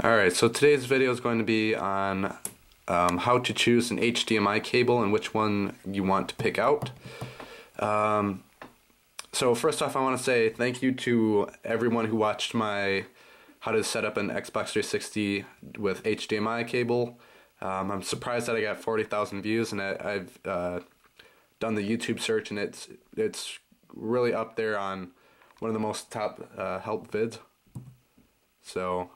Alright, so today's video is going to be on how to choose an HDMI cable and which one you want to pick out. So first off, I want to say thank you to everyone who watched my how to set up an Xbox 360 with HDMI cable. I'm surprised that I got 40,000 views, and I've done the YouTube search, and it's really up there on one of the most top help vids. So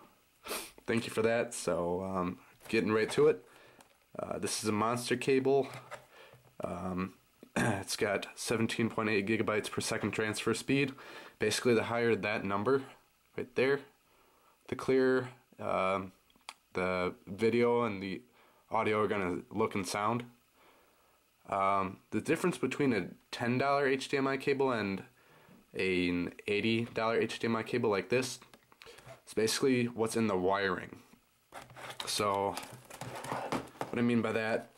thank you for that. So getting right to it. This is a monster cable. It's got 17.8 gigabytes per second transfer speed. Basically, the higher that number right there, the clearer the video and the audio are going to look and sound. The difference between a $10 HDMI cable and an $80 HDMI cable like this is basically what's in the wiring. So what I mean by that,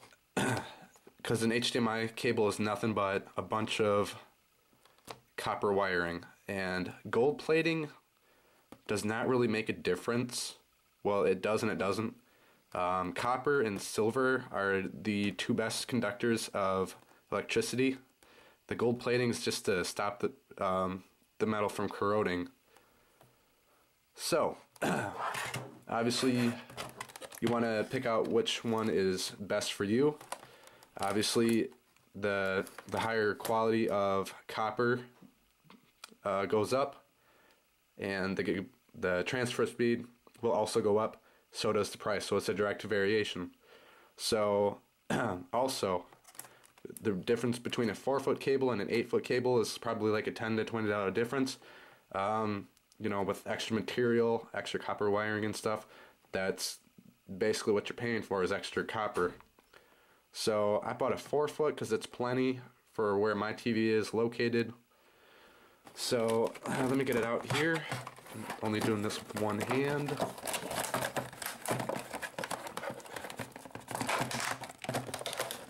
because an HDMI cable is nothing but a bunch of copper wiring, and gold plating does not really make a difference. Well, it does and it doesn't. Copper and silver are the two best conductors of electricity. The gold plating is just to stop the metal from corroding. So obviously you want to pick out which one is best for you. Obviously the higher quality of copper goes up, and the transfer speed will also go up. So does the price. So it's a direct variation. So also the difference between a 4-foot cable and an 8-foot cable is probably like a $10 to $20 difference. You know, with extra material, extra copper wiring and stuff, that's basically what you're paying for, is extra copper. So I bought a 4-foot because it's plenty for where my TV is located. So let me get it out here. I'm only doing this with one hand.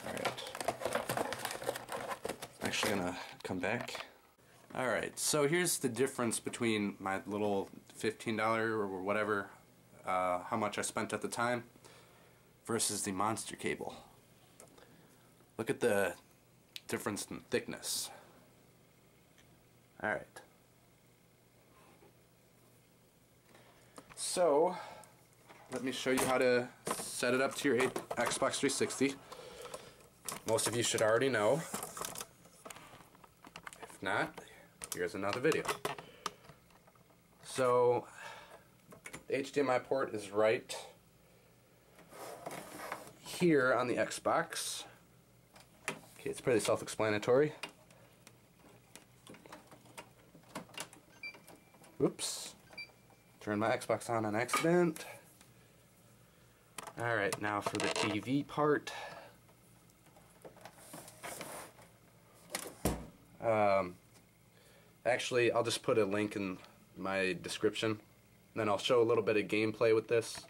Alright. Actually gonna come back. Alright, so here's the difference between my little $15 or whatever, how much I spent at the time, versus the monster cable. Look at the difference in thickness. Alright. So, let me show you how to set it up to your Xbox 360. Most of you should already know. If not, here's another video. So, the HDMI port is right here on the Xbox. Okay, it's pretty self-explanatory. Oops. Turned my Xbox on accident. Alright, now for the TV part. Actually, I'll just put a link in my description, and then I'll show a little bit of gameplay with this.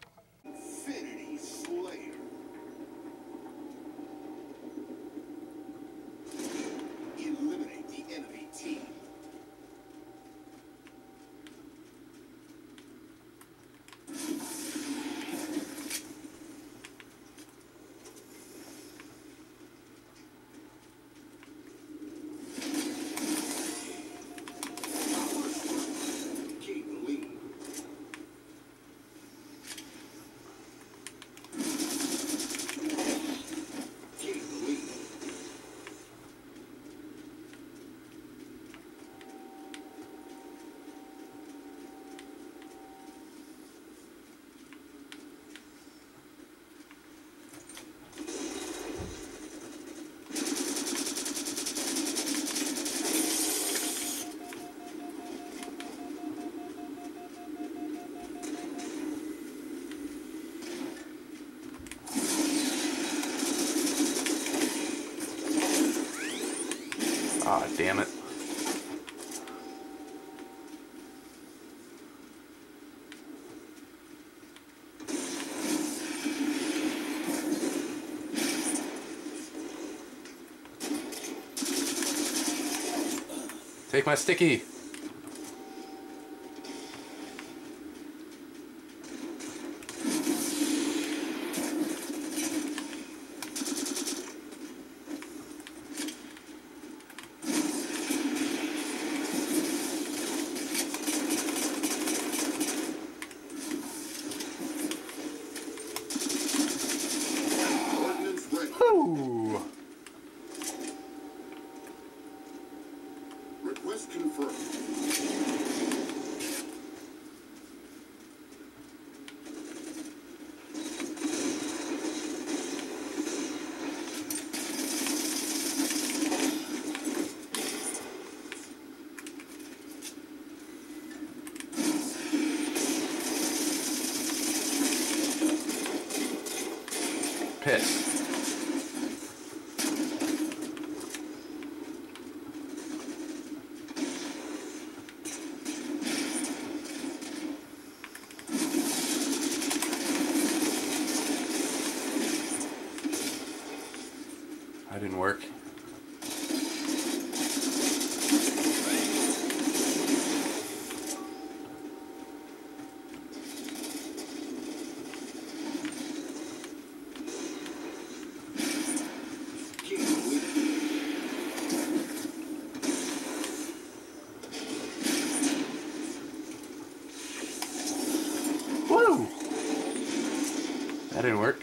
Ah, damn it. Take my sticky. pissed. That didn't work. Woo! That didn't work.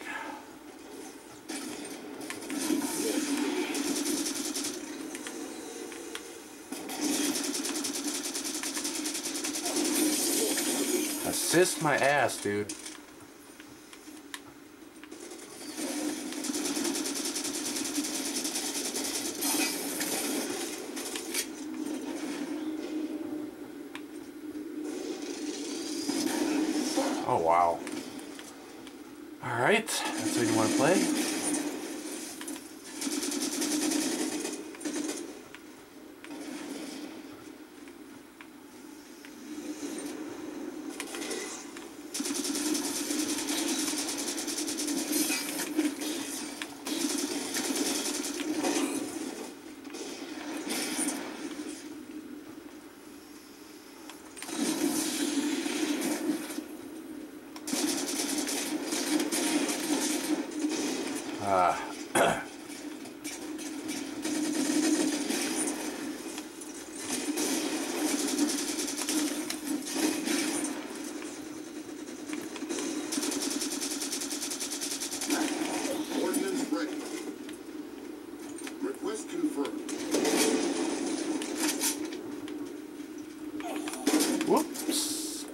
Assist my ass, dude. Oh, wow. Alright, that's what you want to play. Ordnance ready. Request confirmed. Whoops.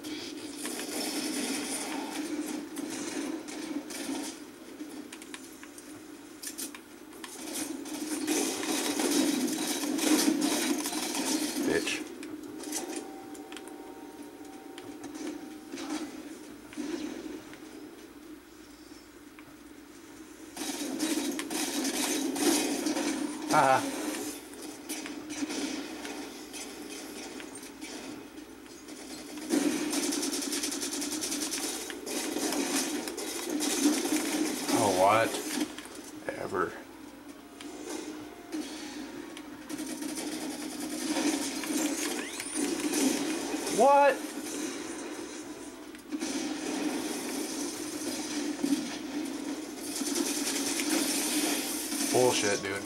Bitch. Haha. Oh, what? Ever. What? Bullshit, dude.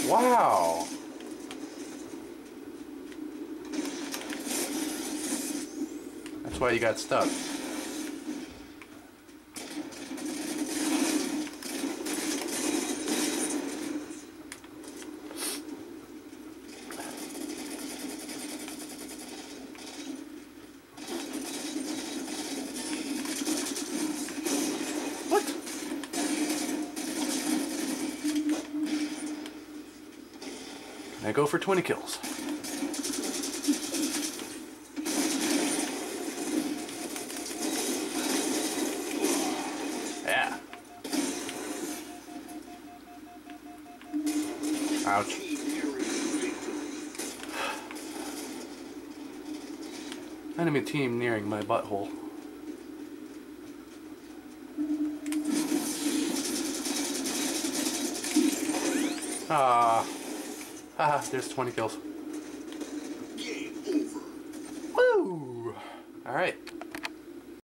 Wow. That's why you got stuck. What? I go for 20 kills. Yeah. Ouch. Enemy team nearing my butthole. There's 20 kills. Game over. Woo! Alright.